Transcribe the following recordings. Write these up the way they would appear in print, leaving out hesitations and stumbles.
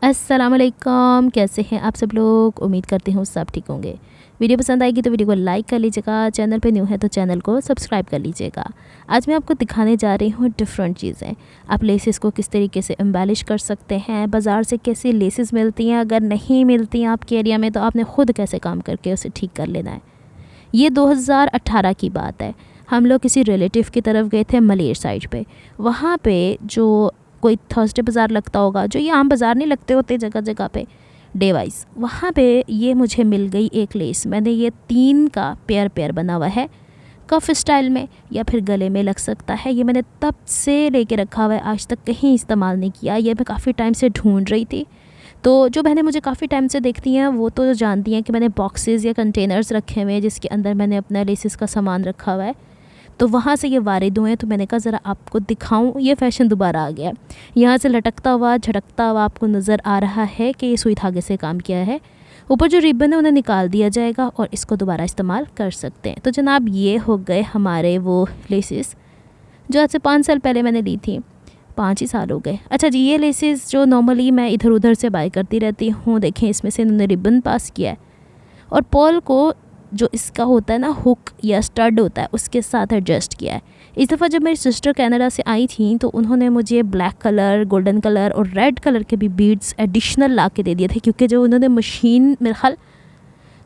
अस्सलाम वालेकुम, कैसे हैं आप सब लोग। उम्मीद करती हूँ सब ठीक होंगे। वीडियो पसंद आएगी तो वीडियो को लाइक कर लीजिएगा, चैनल पे न्यू है तो चैनल को सब्सक्राइब कर लीजिएगा। आज मैं आपको दिखाने जा रही हूँ डिफरेंट चीज़ें। आप लेसेस को किस तरीके से एम्बेलिश कर सकते हैं, बाज़ार से कैसी लेसेस मिलती हैं, अगर नहीं मिलती हैं आपके एरिया में तो आपने ख़ुद कैसे काम करके उसे ठीक कर लेना है। ये 2018 की बात है। हम लोग किसी रिलेटिव की तरफ गए थे मलेर साइड पे। वहाँ पे जो कोई थर्सडे बाज़ार लगता होगा, जो ये आम बाज़ार नहीं लगते होते जगह जगह पे डे वाइज, वहाँ पे ये मुझे मिल गई एक लेस। मैंने ये 3 का पेयर बना हुआ है, कफ स्टाइल में या फिर गले में लग सकता है। ये मैंने तब से लेके रखा हुआ है, आज तक कहीं इस्तेमाल नहीं किया। ये मैं काफ़ी टाइम से ढूंढ रही थी। तो जो बहनें मुझे काफ़ी टाइम से देखती हैं वो तो जानती हैं कि मैंने बॉक्सेस या कंटेनर्स रखे हुए हैं जिसके अंदर मैंने अपना लेसेस का सामान रखा हुआ है। तो वहाँ से ये वारिद हुए हैं, तो मैंने कहा ज़रा आपको दिखाऊं। ये फ़ैशन दोबारा आ गया। यहाँ से लटकता हुआ झटकता हुआ आपको नज़र आ रहा है कि ये सुई धागे से काम किया है। ऊपर जो रिबन है उन्हें निकाल दिया जाएगा और इसको दोबारा इस्तेमाल कर सकते हैं। तो जनाब ये हो गए हमारे वो लेसेस जो आज से 5 साल पहले मैंने ली थी। 5 ही साल हो गए। अच्छा जी, ये लेसेस जो नॉर्मली मैं इधर उधर से बाय करती रहती हूँ, देखें इसमें से इन्होंने रिबन पास किया है और पॉल को जो इसका होता है ना हुक या स्टड होता है उसके साथ एडजस्ट किया है। इस दफ़ा जब मेरी सिस्टर कनाडा से आई थी तो उन्होंने मुझे ब्लैक कलर, गोल्डन कलर और रेड कलर के भी बीड्स एडिशनल ला के दे दिए थे, क्योंकि जो उन्होंने मशीन मेरे ख्याल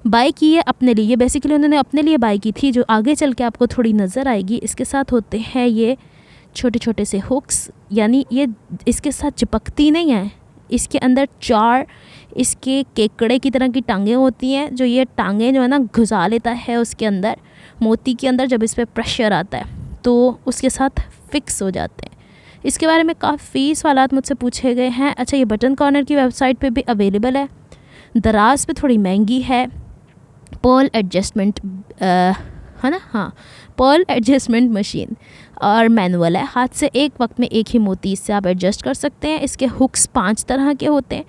बाय की है अपने लिए, बेसिकली उन्होंने अपने लिए बाय की थी, जो आगे चल के आपको थोड़ी नज़र आएगी। इसके साथ होते हैं ये छोटे छोटे से हुक्स, यानी ये इसके साथ चिपकती नहीं है। इसके अंदर 4 इसके केकड़े की तरह की टांगें होती हैं, जो ये टांगें जो है ना घुसा लेता है उसके अंदर मोती के अंदर। जब इस पर प्रेशर आता है तो उसके साथ फिक्स हो जाते हैं। इसके बारे में काफ़ी सवालात मुझसे पूछे गए हैं। अच्छा, ये बटन कॉर्नर की वेबसाइट पे भी अवेलेबल है। दराज पे थोड़ी महंगी है। पर्ल एडजस्टमेंट है ना, हाँ, पर्ल एडजस्टमेंट मशीन और मैनुअल है। हाथ से एक वक्त में एक ही मोती इससे आप एडजस्ट कर सकते हैं। इसके हुक्स 5 तरह के होते हैं,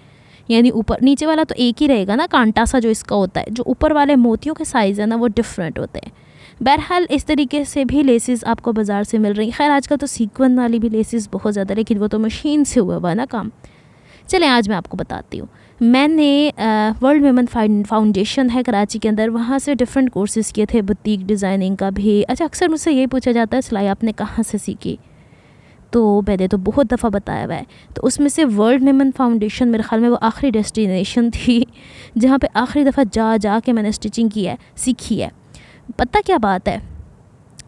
यानी ऊपर नीचे वाला तो एक ही रहेगा ना, कांटा सा जो इसका होता है। जो ऊपर वाले मोतियों के साइज़ है ना वो डिफरेंट होते हैं। बहरहाल इस तरीके से भी लेसेस आपको बाज़ार से मिल रही हैं। खैर आजकल तो सीक्वेंस वाली भी लेसेस बहुत ज़्यादा, लेकिन वो तो मशीन से हुआ हुआ ना काम। चलें आज मैं आपको बताती हूँ। मैंने वर्ल्ड वुमेन फाउंडेशन है कराची के अंदर, वहाँ से डिफरेंट कोर्सेज़ किए थे, बुटीक डिज़ाइनिंग का भी। अच्छा, अक्सर मुझसे यही पूछा जाता है सिलाई आपने कहाँ से सीखी, तो मैंने तो बहुत दफ़ा बताया हुआ है। तो उसमें से वर्ल्ड वुमेन फाउंडेशन मेरे ख़्याल में वो आखिरी डेस्टिनेशन थी जहाँ पे आखिरी दफ़ा जा के मैंने स्टिचिंग की है, सीखी है। पता क्या बात है,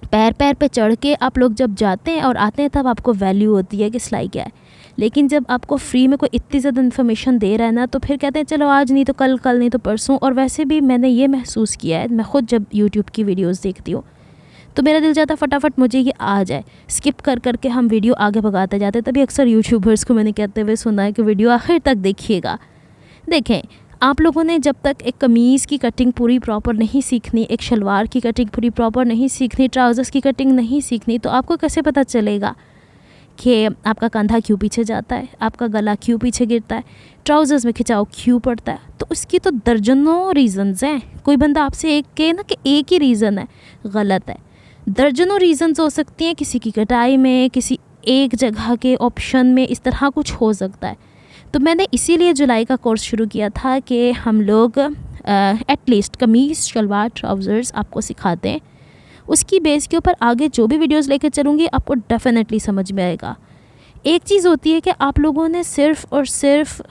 पैर पे चढ़ के आप लोग जब जाते हैं और आते हैं तब आपको वैल्यू होती है कि सिलाई क्या है। लेकिन जब आपको फ्री में कोई इतनी ज़्यादा इन्फॉर्मेशन दे रहा है ना, तो फिर कहते हैं चलो आज नहीं तो कल, कल नहीं तो परसों। और वैसे भी मैंने ये महसूस किया है, मैं ख़ुद जब यूट्यूब की वीडियोस देखती हूँ तो मेरा दिल चाहता फटाफट मुझे ये आ जाए। स्किप कर के हम वीडियो आगे भगाते जाते हैं। तभी अक्सर यूट्यूबर्स को मैंने कहते हुए सुना है कि वीडियो आखिर तक देखिएगा। देखें, आप लोगों ने जब तक एक कमीज़ की कटिंग पूरी प्रॉपर नहीं सीखनी, एक शलवार की कटिंग पूरी प्रॉपर नहीं सीखनी, ट्राउज़र्स की कटिंग नहीं सीखनी, तो आपको कैसे पता चलेगा कि आपका कंधा क्यों पीछे जाता है, आपका गला क्यों पीछे गिरता है, ट्राउज़र्स में खिंचाव क्यों पड़ता है। तो उसकी तो दर्जनों रीज़न्स हैं। कोई बंदा आपसे एक कहे ना कि एक ही रीज़न है, गलत है। दर्जनों रीज़न्स हो सकती हैं। किसी की कटाई में, किसी एक जगह के ऑप्शन में, इस तरह कुछ हो सकता है। तो मैंने इसीलिए जुलाई का कोर्स शुरू किया था कि हम लोग एटलीस्ट कमीज़, शलवार, ट्राउज़र्स आपको सिखाते हैं। उसकी बेस के ऊपर आगे जो भी वीडियोस लेकर चलूँगी आपको डेफिनेटली समझ में आएगा। एक चीज़ होती है कि आप लोगों ने सिर्फ़ और सिर्फ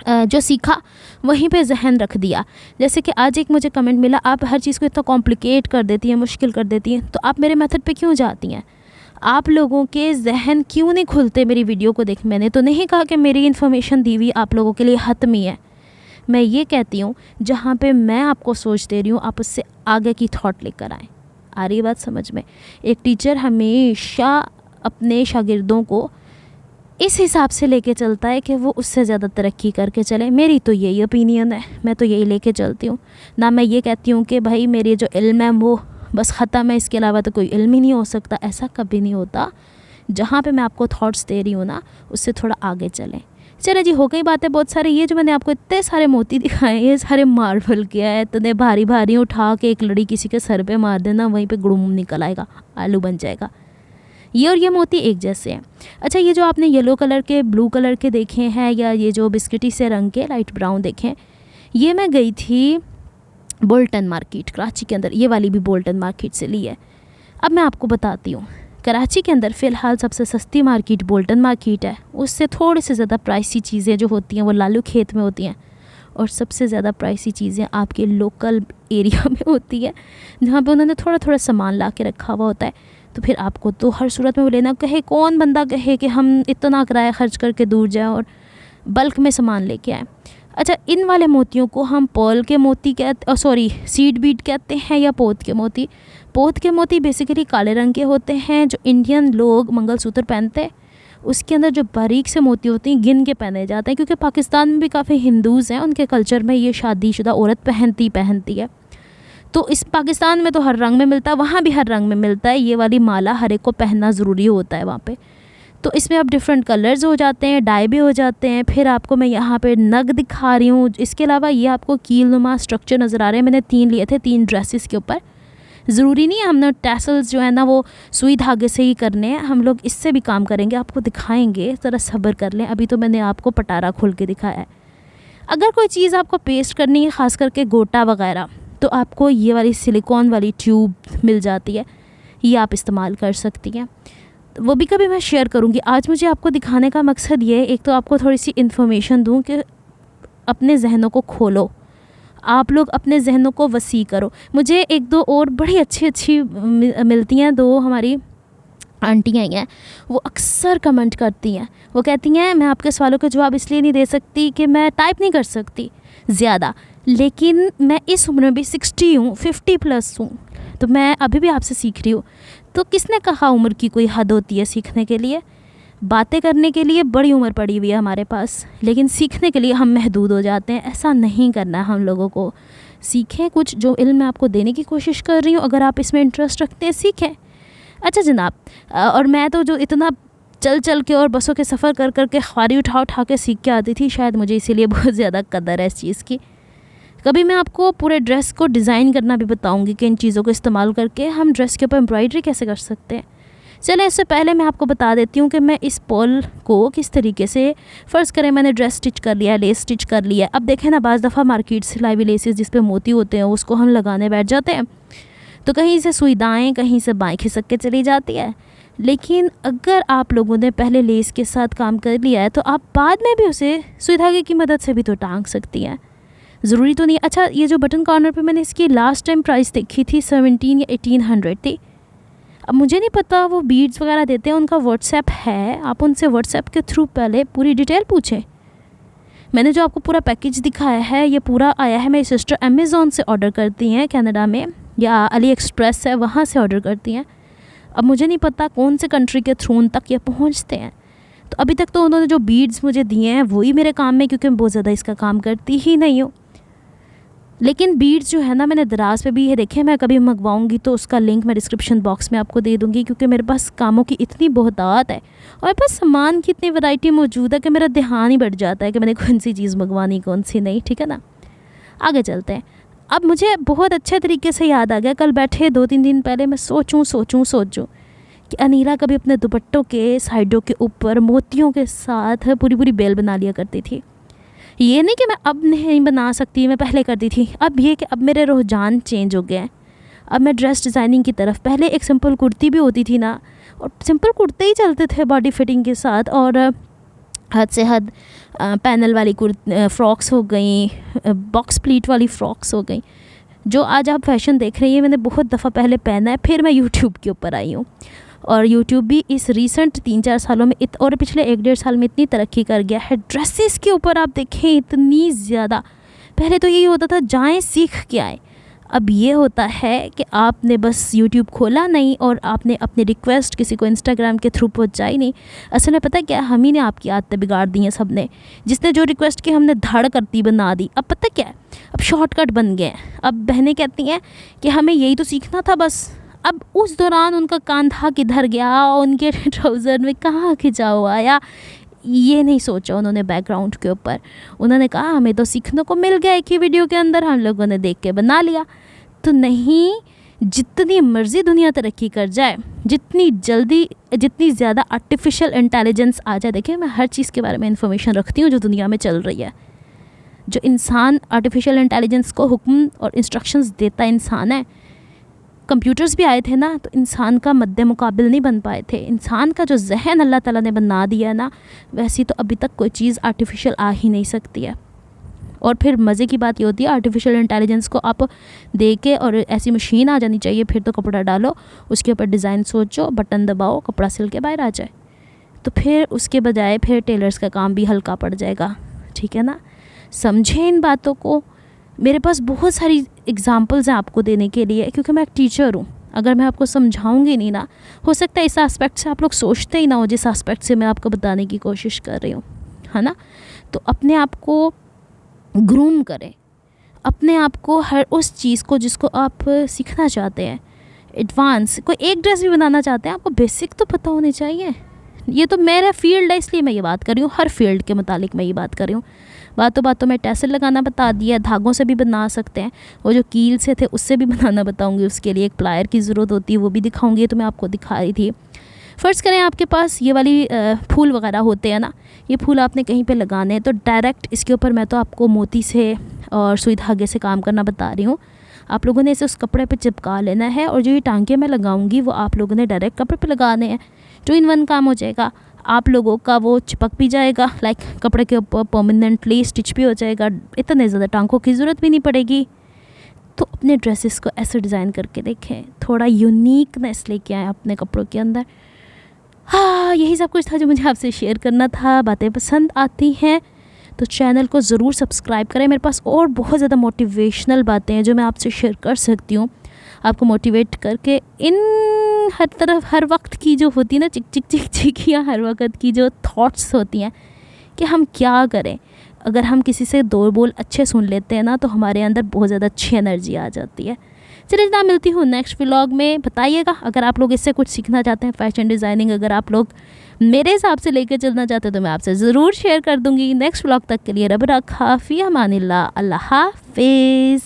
जो सीखा वहीं पे जहन रख दिया। जैसे कि आज एक मुझे कमेंट मिला, आप हर चीज़ को इतना कॉम्प्लिकेट कर देती हैं, मुश्किल कर देती हैं, तो आप मेरे मेथड पे क्यों जाती हैं? आप लोगों के जहन क्यों नहीं खुलते मेरी वीडियो को देख? मैंने तो नहीं कहा कि मेरी इन्फॉर्मेशन दी हुई आप लोगों के लिए हतमी है। मैं ये कहती हूँ जहाँ पे मैं आपको सोच दे रही हूँ आप उससे आगे की थॉट लेकर आएँ। आ रही बात समझ में? एक टीचर हमेशा अपने शागिर्दों को इस हिसाब से लेके चलता है कि वो उससे ज़्यादा तरक्की करके चले। मेरी तो यही ओपिनियन है, मैं तो यही लेके चलती हूँ ना। मैं ये कहती हूँ कि भाई मेरी जो इल्म है वो बस ख़त्म है, इसके अलावा तो कोई इल्म ही नहीं हो सकता। ऐसा कभी नहीं होता। जहाँ पे मैं आपको थॉट्स दे रही हूँ ना, उससे थोड़ा आगे चलें। चले जी, हो गई बातें बहुत सारे। ये जो मैंने आपको इतने सारे मोती दिखाए, ये सारे मार्बल के हैं। इतने भारी भारी उठा के एक लड़ी किसी के सर पे मार देना, वहीं पे गुड़ुम निकल आएगा, आलू बन जाएगा। ये और ये मोती एक जैसे हैं। अच्छा, ये जो आपने येलो कलर के, ब्लू कलर के देखे हैं, या ये जो बिस्किटी से रंग के लाइट ब्राउन देखें, ये मैं गई थी बोल्टन मार्केट कराची के अंदर। ये वाली भी बोल्टन मार्केट से ली है। अब मैं आपको बताती हूँ, कराची के अंदर फ़िलहाल सबसे सस्ती मार्केट बोल्टन मार्केट है। उससे थोड़ी से ज़्यादा प्राइसी चीज़ें जो होती हैं वो लालू खेत में होती हैं, और सबसे ज़्यादा प्राइसी चीज़ें आपके लोकल एरिया में होती है, जहाँ पे उन्होंने थोड़ा थोड़ा सामान ला के रखा हुआ होता है। तो फिर आपको तो हर सूरत में वो लेना, कहे कौन बंदा कहे कि हम इतना किराया खर्च करके दूर जाएँ और बल्क में सामान लेके आएँ। अच्छा, इन वाले मोतियों को हम पर्ल के मोती सीड बीड कहते हैं, या पोत के मोती। पोत के मोती बेसिकली काले रंग के होते हैं, जो इंडियन लोग मंगलसूत्र पहनते हैं उसके अंदर जो बारीक से मोती होते हैं गिन के पहने जाते हैं, क्योंकि पाकिस्तान में भी काफ़ी हिंदूज़ हैं, उनके कल्चर में ये शादीशुदा औरत पहनती है। तो इस पाकिस्तान में तो हर रंग में मिलता है, वहाँ भी हर रंग में मिलता है। ये वाली माला हर एक को पहनना ज़रूरी होता है वहाँ पे। तो इसमें अब डिफरेंट कलर्स हो जाते हैं, डाई भी हो जाते हैं। फिर आपको मैं यहाँ पे नग दिखा रही हूँ। इसके अलावा ये आपको कीलनुमा स्ट्रक्चर नज़र आ रहे हैं। मैंने 3 लिए थे, 3 ड्रेसेस के ऊपर। ज़रूरी नहीं है हमने टैसल्स जो है ना वो सुई धागे से ही करने हैं, हम लोग इससे भी काम करेंगे, आपको दिखाएंगे, ज़रा सब्र कर लें। अभी तो मैंने आपको पटारा खोल के दिखाया है। अगर कोई चीज़ आपको पेस्ट करनी है, ख़ास करके गोटा वगैरह, तो आपको ये वाली सिलिकॉन वाली ट्यूब मिल जाती है, ये आप इस्तेमाल कर सकती हैं। वो भी कभी मैं शेयर करूँगी। आज मुझे आपको दिखाने का मकसद ये है, एक तो आपको थोड़ी सी इन्फॉर्मेशन दूँ कि अपने जहनों को खोलो, आप लोग अपने जहनों को वसी करो। मुझे 1-2 और बड़ी अच्छी मिलती हैं, 2 हमारी आंटियाँ हैं, वो अक्सर कमेंट करती हैं। वो कहती हैं मैं आपके सवालों के जवाब इसलिए नहीं दे सकती कि मैं टाइप नहीं कर सकती ज़्यादा, लेकिन मैं इस उम्र में भी 60 हूँ, 50+ हूँ, तो मैं अभी भी आपसे सीख रही हूँ। तो किसने कहा उम्र की कोई हद होती है सीखने के लिए? बातें करने के लिए बड़ी उम्र पड़ी हुई है हमारे पास, लेकिन सीखने के लिए हम महदूद हो जाते हैं। ऐसा नहीं करना है हम लोगों को। सीखें कुछ, जो इल्म मैं आपको देने की कोशिश कर रही हूँ, अगर आप इसमें इंटरेस्ट रखते हैं सीखें। अच्छा जनाब, और मैं तो जो इतना चल के और बसों के सफ़र कर के ख्वारी उठा के सीख के आती थी, शायद मुझे इसीलिए बहुत ज़्यादा कदर है इस चीज़ की। कभी मैं आपको पूरे ड्रेस को डिज़ाइन करना भी बताऊंगी कि इन चीज़ों को इस्तेमाल करके हम ड्रेस के ऊपर एम्ब्रॉयडरी कैसे कर सकते हैं। चलें, इससे पहले मैं आपको बता देती हूँ कि मैं इस पर्ल को किस तरीके से, फ़र्ज़ करें मैंने ड्रेस स्टिच कर लिया, लेस स्टिच कर लिया। अब देखें ना, बाज़ दफ़ा मार्केट से लाई हुई लेसेस जिस पे मोती होते हैं उसको हम लगाने बैठ जाते हैं, तो कहीं से सुई दाएँ कहीं से बाएँ खिसक के चली जाती है। लेकिन अगर आप लोगों ने पहले लेस के साथ काम कर लिया है, तो आप बाद में भी उसे सुई धागे की मदद से भी तो टांग सकती हैं, ज़रूरी तो नहीं। अच्छा, ये जो बटन कॉर्नर पे मैंने इसकी लास्ट टाइम प्राइस देखी थी 17 या 1800 थी। अब मुझे नहीं पता, वो बीड्स वगैरह देते हैं, उनका व्हाट्सएप है, आप उनसे व्हाट्सएप के थ्रू पहले पूरी डिटेल पूछें। मैंने जो आपको पूरा पैकेज दिखाया है, ये पूरा आया है, मेरी सिस्टर अमेज़ॉन से ऑर्डर करती हैं कनाडा में, या अली एक्सप्रेस है वहाँ से ऑर्डर करती हैं। अब मुझे नहीं पता कौन से कंट्री के थ्रू उन तक ये पहुँचते हैं। तो अभी तक तो उन्होंने जो बीड्स मुझे दिए हैं वही मेरे काम में, क्योंकि मैं बहुत ज़्यादा इसका काम करती ही नहीं हूँ। लेकिन बीड्स जो है ना, मैंने दराज पे भी ये देखे, मैं कभी मंगवाऊंगी तो उसका लिंक मैं डिस्क्रिप्शन बॉक्स में आपको दे दूंगी, क्योंकि मेरे पास कामों की इतनी बहुतात है और मेरे पास सामान की इतनी वैरायटी मौजूद है कि मेरा ध्यान ही बढ़ जाता है कि मैंने कौन सी चीज़ मंगवानी कौन सी नहीं। ठीक है ना, आगे चलते हैं। अब मुझे बहुत अच्छे तरीके से याद आ गया, कल बैठे 2-3 दिन पहले मैं सोचूं कि अनीला कभी अपने दुपट्टों के साइडों के ऊपर मोतियों के साथ पूरी बेल बना लिया करती थी। ये नहीं कि मैं अब नहीं बना सकती, मैं पहले करती थी। अब ये कि अब मेरे रुझान चेंज हो गए हैं, अब मैं ड्रेस डिज़ाइनिंग की तरफ, पहले एक सिंपल कुर्ती भी होती थी ना, और सिंपल कुर्ते ही चलते थे बॉडी फिटिंग के साथ, और हद से हद पैनल वाली फ़्रॉक्स हो गई, बॉक्स प्लीट वाली फ़्रॉक्स हो गई, जो आज आप फैशन देख रही हैं। मैंने बहुत दफ़ा पहले पहना है, फिर मैं यूट्यूब के ऊपर आई हूँ, और यूट्यूब भी इस रीसेंट 3-4 सालों में और पिछले 1-1.5 साल में इतनी तरक्की कर गया है ड्रेसेस के ऊपर। आप देखें इतनी ज़्यादा, पहले तो यही होता था जाएं सीख के आए, अब ये होता है कि आपने बस यूट्यूब खोला नहीं और आपने अपनी रिक्वेस्ट किसी को इंस्टाग्राम के थ्रू पहुंचाई नहीं। असल में पता क्या, हम ही ने आपकी आदतें बिगाड़ दी हैं सब ने। जिसने जो रिक्वेस्ट की हमने धड़ करती बना दी। अब पता क्या है, अब शॉर्टकट बन गए। अब बहनें कहती हैं कि हमें यही तो सीखना था बस। अब उस दौरान उनका कांधा किधर गया, उनके ट्राउज़र में कहाँ खिंचाव आया, ये नहीं सोचा उन्होंने बैकग्राउंड के ऊपर। उन्होंने कहा हमें तो सीखने को मिल गया एक ही वीडियो के अंदर, हम लोगों ने देख के बना लिया। तो नहीं, जितनी मर्ज़ी दुनिया तरक्की कर जाए, जितनी ज़्यादा आर्टिफिशियल इंटेलिजेंस आ जाए, देखिए मैं हर चीज़ के बारे में इंफॉर्मेशन रखती हूँ जो दुनिया में चल रही है। जो इंसान आर्टिफिशियल इंटेलिजेंस को हुक्म और इंस्ट्रक्शंस देता इंसान है। कंप्यूटर्स भी आए थे ना, तो इंसान का मद्दे मुकाबिल नहीं बन पाए थे। इंसान का जो जहन अल्लाह ताला ने बना दिया है ना, वैसी तो अभी तक कोई चीज़ आर्टिफिशियल आ ही नहीं सकती है। और फिर मज़े की बात ये होती है, आर्टिफिशियल इंटेलिजेंस को आप दे के और ऐसी मशीन आ जानी चाहिए, फिर तो कपड़ा डालो, उसके ऊपर डिज़ाइन सोचो, बटन दबाओ, कपड़ा सिल के बाहर आ जाए। तो फिर उसके बजाय फिर टेलर्स का काम भी हल्का पड़ जाएगा, ठीक है ना। समझें इन बातों को। मेरे पास बहुत सारी एग्जांपल्स हैं आपको देने के लिए, क्योंकि मैं एक टीचर हूँ। अगर मैं आपको समझाऊंगी नहीं ना, हो सकता है इस एस्पेक्ट से आप लोग सोचते ही ना हो जिस एस्पेक्ट से मैं आपको बताने की कोशिश कर रही हूँ, है ना। तो अपने आप को ग्रूम करें, अपने आप को हर उस चीज़ को जिसको आप सीखना चाहते हैं। एडवांस कोई एक ड्रेस भी बनाना चाहते हैं, आपको बेसिक तो पता होने चाहिए। ये तो मेरा फील्ड है, इसलिए मैं ये बात कर रही हूँ। हर फील्ड के मुतालिक मैं ये बात कर रही हूँ। बातों में टैसल लगाना बता दिया, धागों से भी बना सकते हैं, वो जो कील से थे उससे भी बनाना बताऊँगी। उसके लिए एक प्लायर की ज़रूरत होती है, वो भी दिखाऊँगी। तो मैं आपको दिखा रही थी। फ़र्ज़ करें आपके पास ये वाली फूल वगैरह होते हैं ना, ये फूल आपने कहीं पे लगाने हैं, तो डायरेक्ट इसके ऊपर मैं तो आपको मोती से और सुई धागे से काम करना बता रही हूँ। आप लोगों ने इसे उस कपड़े पे चिपका लेना है, और जो ये टांके मैं लगाऊंगी वो आप लोगों ने डायरेक्ट कपड़े पे लगाने हैं। 2 in 1 काम हो जाएगा। आप लोगों का वो चिपक भी जाएगा, लाइक कपड़े के ऊपर परमानेंटली स्टिच भी हो जाएगा। इतने ज़्यादा टांकों की ज़रूरत भी नहीं पड़ेगी। तो अपने ड्रेसेस को ऐसे डिज़ाइन करके देखें, थोड़ा यूनिकनेस लेके आए अपने कपड़ों के अंदर। हाँ, यही सब कुछ था जो मुझे आपसे शेयर करना था। बातें पसंद आती हैं तो चैनल को ज़रूर सब्सक्राइब करें। मेरे पास और बहुत ज़्यादा मोटिवेशनल बातें हैं जो मैं आपसे शेयर कर सकती हूँ, आपको मोटिवेट करके। इन हर तरफ हर वक्त की जो होती है ना चिक चिक चिक चिकियाँ, हर वक्त की जो थॉट्स होती हैं कि हम क्या करें। अगर हम किसी से 2 बोल अच्छे सुन लेते हैं ना, तो हमारे अंदर बहुत ज़्यादा अच्छी एनर्जी आ जाती है। चलिए ना, मिलती हूँ नेक्स्ट व्लॉग में। बताइएगा अगर आप लोग इससे कुछ सीखना चाहते हैं, फैशन डिज़ाइनिंग अगर आप लोग मेरे हिसाब से लेकर चलना चाहते हैं, तो मैं आपसे ज़रूर शेयर कर दूँगी। नेक्स्ट व्लॉग तक के लिए रब रखा फ़ी अमानिल्लाह, अल्लाह हाफ़िज़।